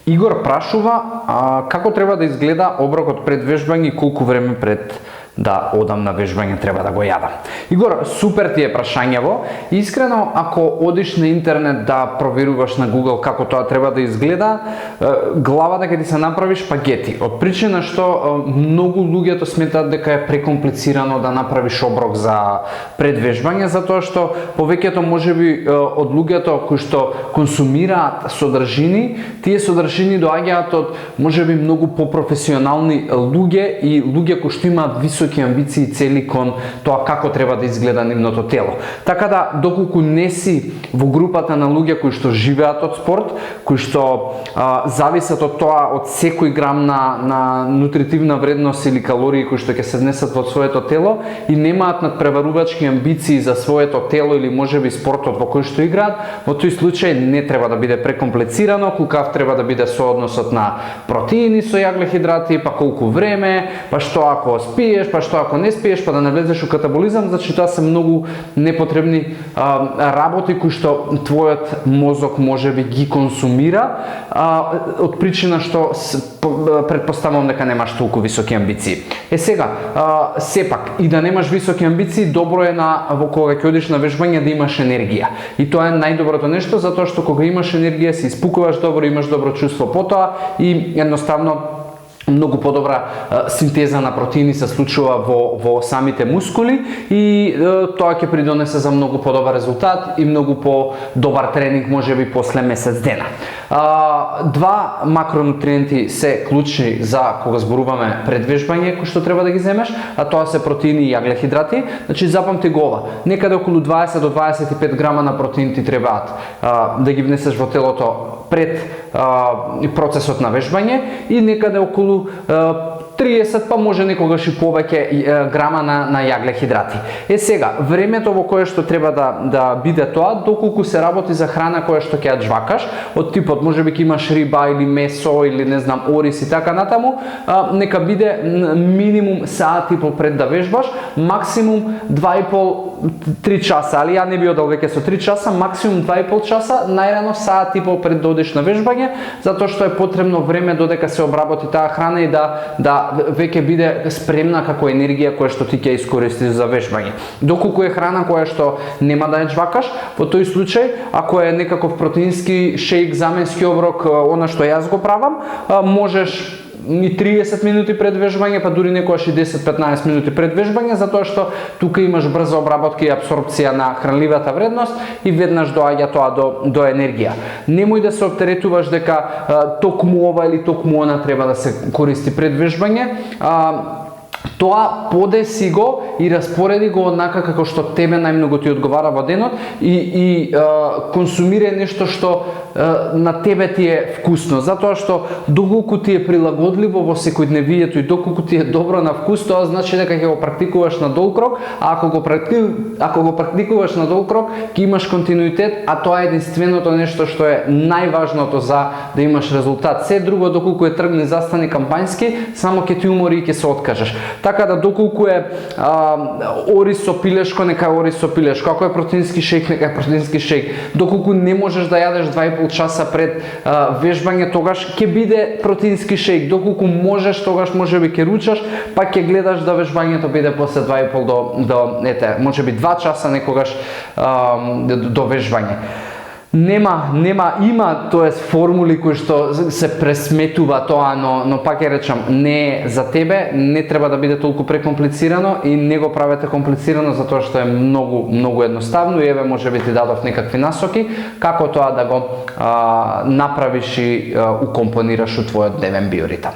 Игор прашува како треба да изгледа оброкот пред вежбање и колку време пред да одам на вежбање треба да го јадам. Игор, супер ти е прашањево. Искрено, ако одиш на интернет да проверуваш на Google како тоа треба да изгледа, главата ќе ти се направи шпагети. Од причина што многу луѓето сметаат дека е прекомплицирано да направиш оброк за предвежбање, затоа што повеќето можеби од луѓето кои што консумираат содржини, тие содржини доаѓаат од можеби многу попрофесионални луѓе и луѓе кои што имаат високи амбиции и цели кон тоа како треба да изгледа нивното тело. Така да, доколку не си во групата на луѓе кои што живеат од спорт, кои што зависат од тоа, од секој грам на нутритивна вредност или калории кои што ќе се внесат во своето тело и немаат надпреварувачки амбиции за своето тело или можеби спортот во кој што играат, во тој случај не треба да биде прекомплицирано, каков треба да биде соодносот на протеини со јаглехидрати, па колку време, па што ако спиеш, па што ако не спиеш, па да не влезеш у катаболизам, значи тоа се многу непотребни работи кои што твојот мозок можеби ги консумира, од причина што предпоставувам дека немаш толку високи амбиции. Сега, сепак, и да немаш високи амбиции, добро е во кога ќе одиш на вежбање да имаш енергија. И тоа е најдоброто нешто, затоа што кога имаш енергија, се испукуваш добро, имаш добро чувство потоа и едноставно многу подобра синтеза на протеини се случува во самите мускули и тоа ќе придонесе за многу подобар резултат и многу подобар тренинг можеби после месец дена. Два макронутриенти се клучни за кога зборуваме предвежбање кои што треба да ги земеш, а тоа се протеини и јаглехидрати. Значи запамти го ова. Некаде околу 20 до 25 грама на протеин ти требаат да ги внесеш во телото пред процесот на вежбање и некаде околу 30, па може некогаш и повеќе грама на јаглехидрати. Сега, времето во кое што треба да биде тоа, доколку се работи за храна која што ќе ја джвакаш, од типот можеби ќе имаш риба или месо или не знам ориз и така натаму, нека биде минимум саат и пол пред да вежбаш, максимум 2,5-3 часа, али ја не би одел веќе со 3 часа, максимум 2,5 часа, најрано саат и пол пред да одиш на вежбање, затоа што е потребно време додека се обработи таа храна и да веќе биде спремна како енергија која што ти ќе искористиш за вежбање. Доколку е храна која што нема да ја джвакаш, во тој случај, ако е некаков протеински шејк, заменски оброк, она што јас го правам, можеш и 30 минути пред вежбање, па дури некогаш и 10-15 минути пред вежбање, затоа што тука имаш брза обработка и апсорбција на хранливата вредност и веднаш доаѓа тоа до енергија. Немој да се оптеретуваш дека токму ова или токму она треба да се користи пред вежбање. Тоа подеси го и распореди го однака како што тебе најмногу ти одговара во денот и консумирај нешто што на тебе ти е вкусно, затоа што доколку ти е прилагодливо во секојдневието и доколку ти е добро на вкус, тоа значи дека ќе го практикуваш на долг рок, а ако го практикуваш на долг рок, ќе имаш континуитет, а тоа е единственото нешто што е најважното за да имаш резултат. Се друго доколку е тргни застани кампањски, само ќе ти умори и ќе се откажеш. Така да доколку е ориз со пилешко, нека е ориз со пилешко, ако е протеински шејк, нека е протеински шејк. Доколку не можеш да јадеш 2,5 часа пред вежбање, тогаш ќе биде протеински шејк. Доколку можеш, тогаш можеби ќе ручаш, па ќе гледаш да вежбањето биде после 2,5 до можеби 2 часа некогаш до вежбање. Има формули кои што се пресметува тоа, но пак ќе речам, не е за тебе, не треба да биде толку прекомплицирано и не го правете комплицирано затоа што е многу едноставно и еве можеби ти дадов некакви насоки како тоа да го направиш и укомпонираш у твојот дневен биоритам.